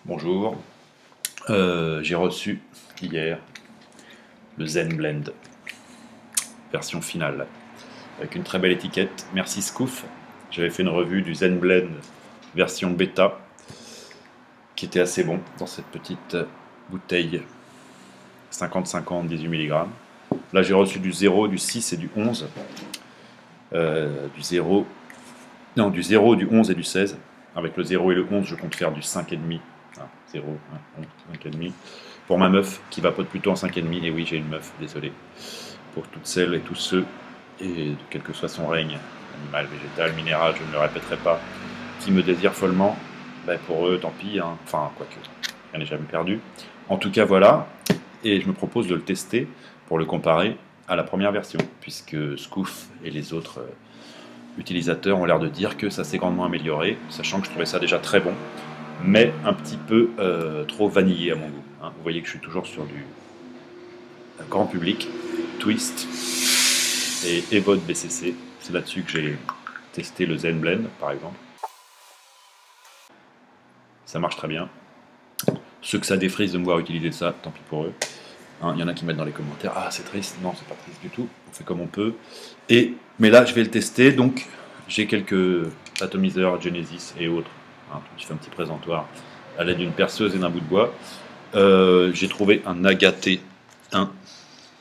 Bonjour, j'ai reçu hier le Zen Blend, version finale, avec une très belle étiquette. Merci Scoof, j'avais fait une revue du Zen Blend version bêta, qui était assez bon dans cette petite bouteille 50-50, 18 mg. Là j'ai reçu du 0, du 6 et du 11, du 0, non du 0, du 11 et du 16. Avec le 0 et le 11 je compte faire du 5,5. 0, 5,5. Pour ma meuf qui vapote plutôt en 5,5, et oui j'ai une meuf, désolé. Pour toutes celles et tous ceux, et quel que soit son règne, animal, végétal, minéral, je ne le répéterai pas, qui me désirent follement, ben pour eux tant pis, hein. Enfin quoique, rien n'est jamais perdu. En tout cas voilà, et je me propose de le tester pour le comparer à la première version, puisque Scoof et les autres utilisateurs ont l'air de dire que ça s'est grandement amélioré, sachant que je trouvais ça déjà très bon, mais un petit peu trop vanillé à mon goût. Hein. Vous voyez que je suis toujours sur du grand public, Twist et Evode BCC. C'est là-dessus que j'ai testé le Zen Blend, par exemple. Ça marche très bien. Ceux que ça défrise de me voir utiliser ça, tant pis pour eux. Hein, il y en a qui mettent dans les commentaires « Ah, c'est triste ». Non, c'est pas triste du tout. On fait comme on peut. Mais là, je vais le tester. Donc, j'ai quelques atomiseurs Genesis et autres. Hein, je fais un petit présentoir à l'aide d'une perceuse et d'un bout de bois. J'ai trouvé un Agaté 1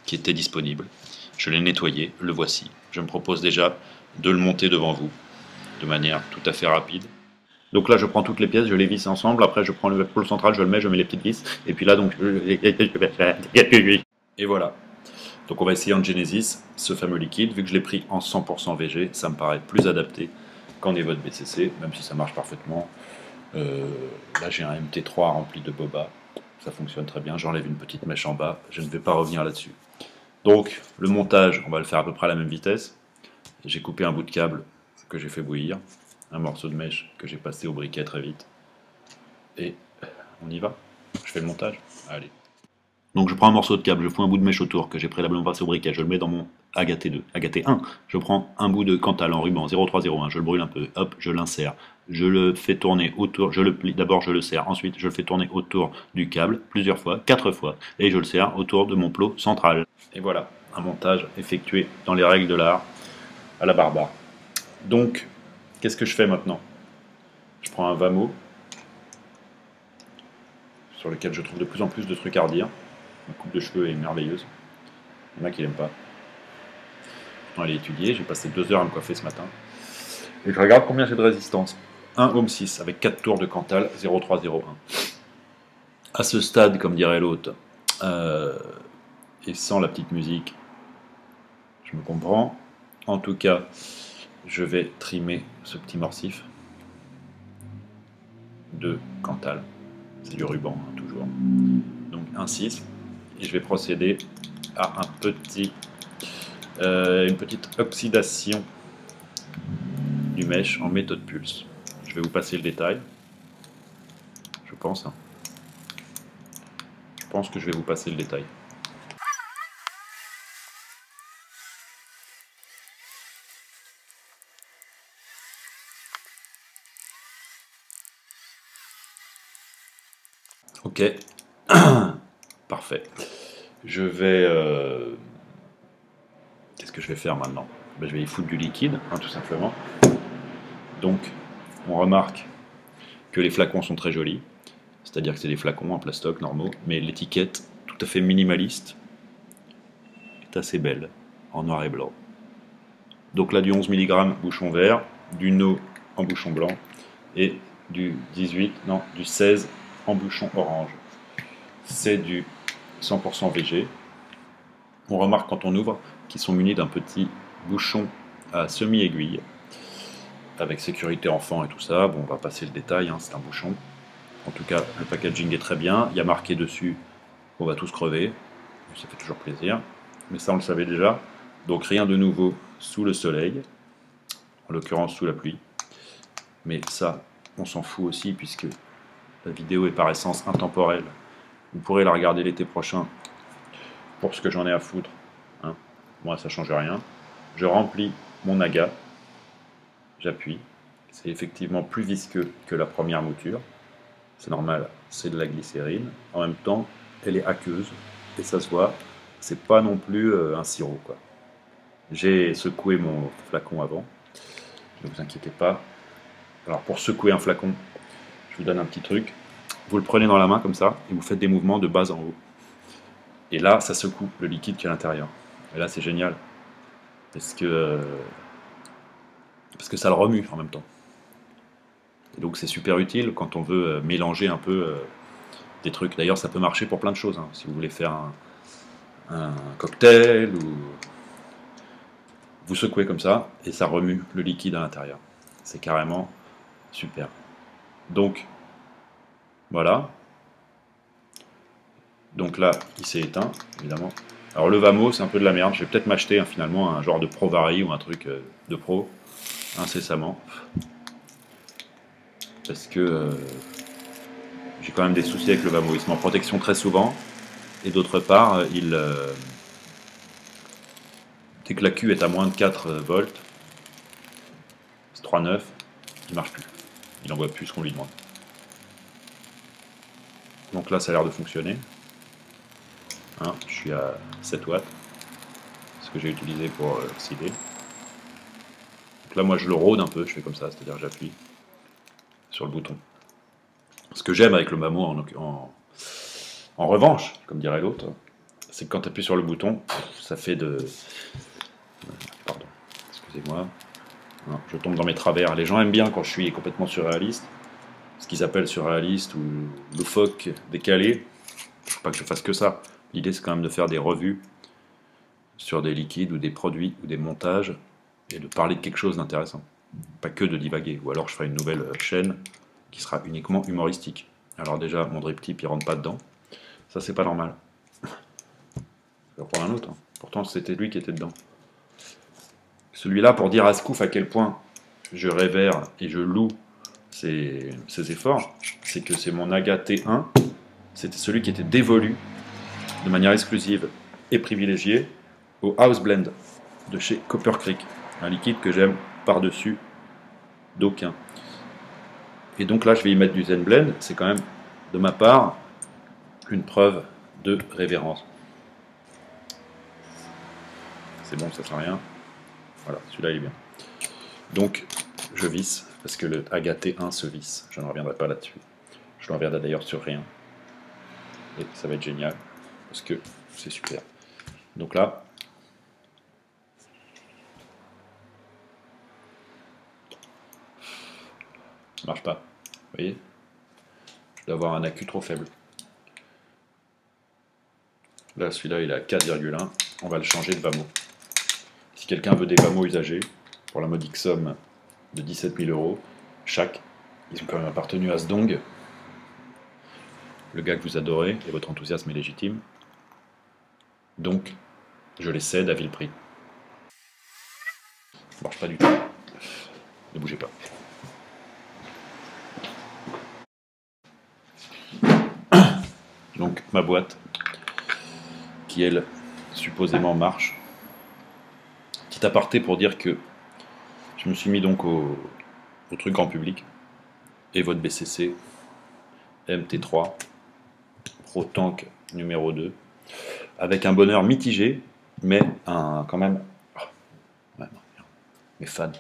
qui était disponible. Je l'ai nettoyé, le voici. Je me propose déjà de le monter devant vous de manière tout à fait rapide. Donc là, je prends toutes les pièces, je les visse ensemble. Après, je prends le pôle central, je le mets, je mets les petites vis. Et puis là, donc, et voilà. Donc on va essayer en Genesis, ce fameux liquide. Vu que je l'ai pris en 100% VG, ça me paraît plus adapté qu'en Evode BCC, même si ça marche parfaitement. Là, j'ai un MT3 rempli de boba. Ça fonctionne très bien. J'enlève une petite mèche en bas. Je ne vais pas revenir là-dessus. Donc, le montage, on va le faire à peu près à la même vitesse. J'ai coupé un bout de câble que j'ai fait bouillir, un morceau de mèche que j'ai passé au briquet très vite. Et on y va. Je fais le montage. Allez. Donc je prends un morceau de câble, je fous un bout de mèche autour que j'ai préalablement passé au briquet, je le mets dans mon Agaté 2, Agaté 1. Je prends un bout de Cantal en ruban 0301, je le brûle un peu, hop, je l'insère. Je le fais tourner autour, je le plie, d'abord je le serre, ensuite je le fais tourner autour du câble plusieurs fois, 4 fois, et je le serre autour de mon plot central. Et voilà, un montage effectué dans les règles de l'art, à la barbare. Donc, qu'est-ce que je fais maintenant? Je prends un Vamo, sur lequel je trouve de plus en plus de trucs à redire. Ma coupe de cheveux est merveilleuse. Il y en a qui l'aiment pas. Pourtant, elle est étudiée. J'ai passé 2 heures à me coiffer ce matin. Et je regarde combien j'ai de résistance. 1 ohm 6 avec 4 tours de Cantal 0301. À ce stade, comme dirait l'autre, et sans la petite musique, je me comprends. En tout cas, je vais trimer ce petit morcif de Cantal. C'est du ruban, hein, toujours. Donc un 6. Et je vais procéder à une petite oxydation du mèche en méthode pulse. Je vais vous passer le détail. Je pense. Hein. Je pense que je vais vous passer le détail. Ok. Parfait. Je vais... Qu'est-ce que je vais faire maintenant? Ben, je vais y foutre du liquide, hein, tout simplement. Donc, on remarque que les flacons sont très jolis. C'est-à-dire que c'est des flacons en plastoc normaux, mais l'étiquette, tout à fait minimaliste, est assez belle, en noir et blanc. Donc là, du 11 mg bouchon vert, du No en bouchon blanc, et du 18, non, du 16 en bouchon orange. C'est du 100% VG. On remarque quand on ouvre qu'ils sont munis d'un petit bouchon à semi-aiguille, avec sécurité enfant et tout ça. Bon, on va passer le détail, hein, c'est un bouchon. En tout cas, le packaging est très bien. Il y a marqué dessus qu'on va tous crever. Ça fait toujours plaisir. Mais ça, on le savait déjà. Donc rien de nouveau sous le soleil, en l'occurrence sous la pluie. Mais ça, on s'en fout aussi, puisque la vidéo est par essence intemporelle. Vous pourrez la regarder l'été prochain pour ce que j'en ai à foutre. Hein. Moi, ça ne change rien. Je remplis mon agat. J'appuie. C'est effectivement plus visqueux que la première mouture. c'est normal, c'est de la glycérine. En même temps, elle est aqueuse, et ça se voit, c'est pas non plus un sirop, quoi. J'ai secoué mon flacon avant, ne vous inquiétez pas. Alors pour secouer un flacon, je vous donne un petit truc. Vous le prenez dans la main comme ça, et vous faites des mouvements de bas en haut. Et là, ça secoue le liquide qui est à l'intérieur. Et là, c'est génial, parce que, parce que ça le remue en même temps. Et donc c'est super utile quand on veut mélanger un peu des trucs. D'ailleurs, ça peut marcher pour plein de choses, hein. Si vous voulez faire un cocktail, ou vous secouez comme ça, et ça remue le liquide à l'intérieur. C'est carrément super. Donc, voilà. Donc là, il s'est éteint, évidemment. Alors le Vamo, c'est un peu de la merde. Je vais peut-être m'acheter finalement un genre de Pro Vari ou un truc de pro, incessamment. Parce que j'ai quand même des soucis avec le Vamo. Il se met en protection très souvent. Et d'autre part, dès que la Q est à moins de 4 volts, c'est 3,9, il marche plus. Il n'envoie plus ce qu'on lui demande. Donc là, ça a l'air de fonctionner. Hein, je suis à 7 watts. Ce que j'ai utilisé pour osciller. Donc là, moi, je le rôde un peu. Je fais comme ça, c'est-à-dire j'appuie sur le bouton. Ce que j'aime avec le Vamo, en revanche, comme dirait l'autre, c'est que quand tu appuies sur le bouton, ça fait de... Pardon, excusez-moi. Je tombe dans mes travers. Les gens aiment bien quand je suis complètement surréaliste. Ce qu'ils appellent surréaliste ou loufoque, décalé. Faut pas que je fasse que ça. L'idée, c'est quand même de faire des revues sur des liquides ou des produits ou des montages et de parler de quelque chose d'intéressant. Pas que de divaguer. Ou alors je ferai une nouvelle chaîne qui sera uniquement humoristique. Alors déjà, mon drip tip, il rentre pas dedans. Ça, c'est pas normal. Je vais reprendre un autre. Hein. Pourtant, c'était lui qui était dedans. Celui-là, pour dire à Scoof à quel point je révère et je loue ses efforts, c'est que c'est mon Aga T1. C'était celui qui était dévolu de manière exclusive et privilégiée au House Blend de chez Copper Creek. Un liquide que j'aime par-dessus d'aucun. Et donc là, je vais y mettre du Zen Blend. C'est quand même, de ma part, une preuve de révérence. C'est bon, ça sert à rien. Voilà, celui-là, il est bien. Donc, je visse, parce que le Aga T1 se visse. Je ne reviendrai pas là-dessus. Je ne reviendrai d'ailleurs sur rien. Et ça va être génial, parce que c'est super. Donc là, ça marche pas. Vous voyez? Je dois avoir un AQ trop faible. Là, celui-là, il est à 4,1. On va le changer de Vamo. Si quelqu'un veut des Vamo usagés, pour la modique somme de 17 000 euros chaque, ils ont quand même appartenu à Sdong, le gars que vous adorez, et votre enthousiasme est légitime. Donc, je les cède à vil prix. Ça marche pas du tout. Ne bougez pas. Donc, ma boîte, qui elle, supposément marche. Petit aparté pour dire que je me suis mis donc au truc grand public, et votre BCC MT3 Pro Tank numéro 2, avec un bonheur mitigé, mais quand même, mes fans,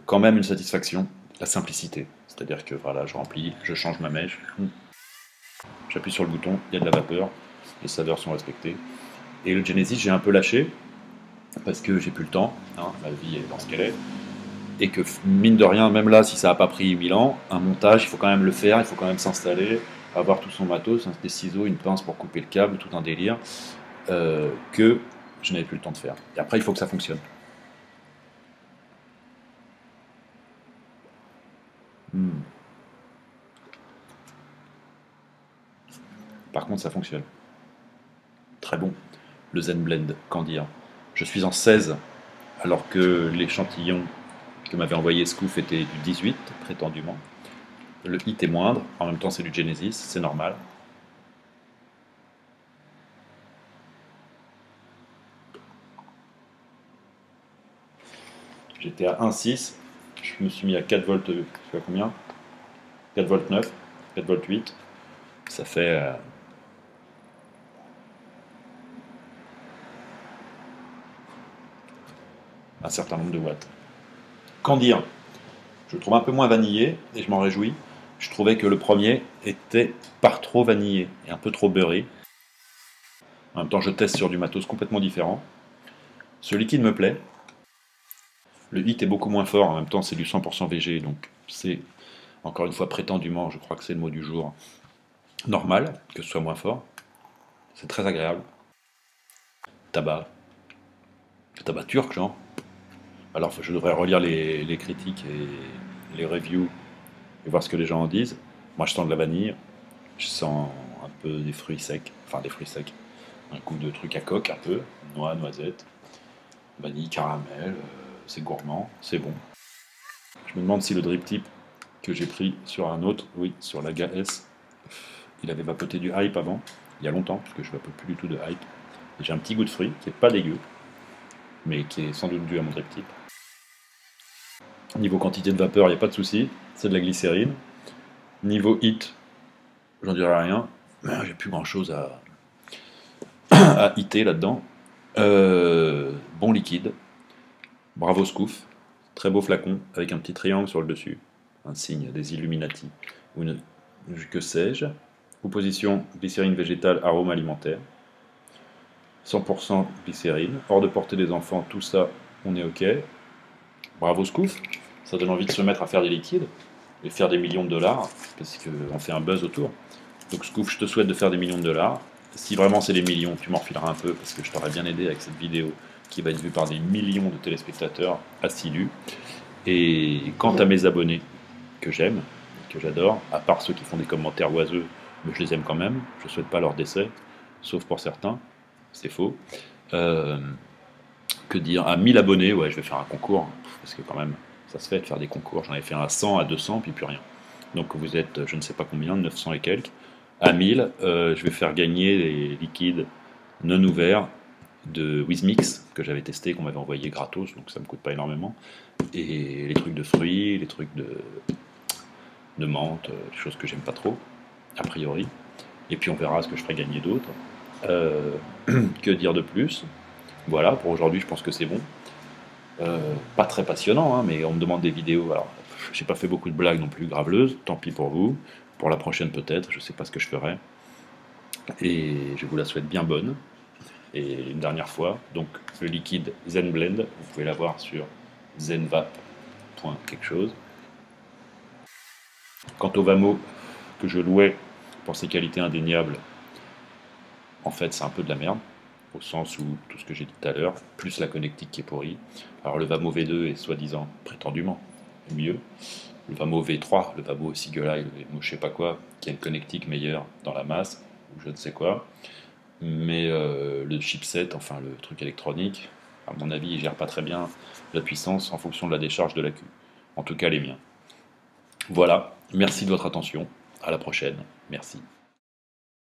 quand même une satisfaction, la simplicité. C'est-à-dire que voilà, je remplis, je change ma mèche, j'appuie sur le bouton, il y a de la vapeur, les saveurs sont respectées. Et le Genesis, j'ai un peu lâché, parce que j'ai plus le temps, hein, ma vie est dans ce qu'elle est, et que mine de rien, même là, si ça n'a pas pris 1000 ans, un montage, il faut quand même le faire, il faut quand même s'installer, avoir tout son matos, des ciseaux, une pince pour couper le câble, tout un délire, que je n'avais plus le temps de faire. Et après, il faut que ça fonctionne. Par contre, ça fonctionne. Très bon. Le Zen Blend, qu'en dire? Je suis en 16, alors que l'échantillon que m'avait envoyé Scoof était du 18, prétendument. Le hit est moindre, en même temps c'est du Genesis, c'est normal. J'étais à 1,6, je me suis mis à 4 volts, je sais pas combien, 4 volts 9. 4,8 V, ça fait un certain nombre de watts. Qu'en dire? Je le trouve un peu moins vanillé, et je m'en réjouis. Je trouvais que le premier était par trop vanillé, et un peu trop beurré. En même temps, je teste sur du matos complètement différent. Ce liquide me plaît. Le hit est beaucoup moins fort, en même temps c'est du 100% VG, donc c'est, encore une fois prétendument, je crois que c'est le mot du jour, normal que ce soit moins fort. C'est très agréable. Tabac. Tabac turc, genre. Alors je devrais relire les critiques et les reviews et voir ce que les gens en disent. Moi je sens de la vanille, je sens un peu des fruits secs, enfin des fruits secs, un coup de truc à coque un peu, noix, noisettes, vanille, caramel, c'est gourmand, c'est bon. Je me demande si le drip tip que j'ai pris sur un autre, oui, sur la GAS, il avait vapoté du hype avant, il y a longtemps, parce que je vapote plus du tout de hype. Et j'ai un petit goût de fruit qui est pas dégueu, mais qui est sans doute dû à mon drip tip. Niveau quantité de vapeur, il n'y a pas de souci, c'est de la glycérine. Niveau hit, j'en dirai rien, j'ai plus grand chose à hitter là-dedans. Bon liquide, bravo Scoof, très beau flacon avec un petit triangle sur le dessus, un signe des Illuminati, ou une, que sais-je. Composition glycérine végétale, arôme alimentaire, 100% glycérine, hors de portée des enfants, tout ça, on est ok. Bravo Scoof, ça donne envie de se mettre à faire des liquides et faire des millions de dollars, parce qu'on fait un buzz autour. Donc Scoof, je te souhaite de faire des millions de dollars. Si vraiment c'est des millions, tu m'en refileras un peu, parce que je t'aurais bien aidé avec cette vidéo qui va être vue par des millions de téléspectateurs assidus. Et quant à mes abonnés, que j'aime, que j'adore, à part ceux qui font des commentaires oiseux, mais je les aime quand même, je ne souhaite pas leur décès, sauf pour certains, c'est faux. Que dire, à 1000 abonnés, ouais, je vais faire un concours, parce que quand même, ça se fait de faire des concours. J'en avais fait un à 100, à 200, puis plus rien. Donc vous êtes, je ne sais pas combien, 900 et quelques. À 1000, je vais faire gagner les liquides non ouverts de Wizmix, que j'avais testé, qu'on m'avait envoyé gratos, donc ça me coûte pas énormément. Et les trucs de fruits, les trucs de menthe, des choses que j'aime pas trop, a priori. Et puis on verra ce que je ferai gagner d'autres. Que dire de plus? Voilà, pour aujourd'hui, je pense que c'est bon. Pas très passionnant, hein, mais on me demande des vidéos. Alors, j'ai pas fait beaucoup de blagues non plus graveleuses, tant pis pour vous. Pour la prochaine, peut-être, je sais pas ce que je ferai. Et je vous la souhaite bien bonne. Et une dernière fois, donc le liquide Zen Blend, vous pouvez l'avoir sur zenvap.quelque chose. Quant au Vamo que je louais pour ses qualités indéniables, en fait, c'est un peu de la merde, au sens où tout ce que j'ai dit tout à l'heure, plus la connectique qui est pourrie. Alors le Vamo V2 est soi-disant, prétendument, mieux. Le Vamo V3, le Vamo Sigolai, le Vamo je sais pas quoi, qui a une connectique meilleure dans la masse, ou je ne sais quoi. Mais le chipset, enfin le truc électronique, à mon avis, il gère pas très bien la puissance en fonction de la décharge de l'accu. En tout cas, les miens. Voilà, merci de votre attention. À la prochaine. Merci.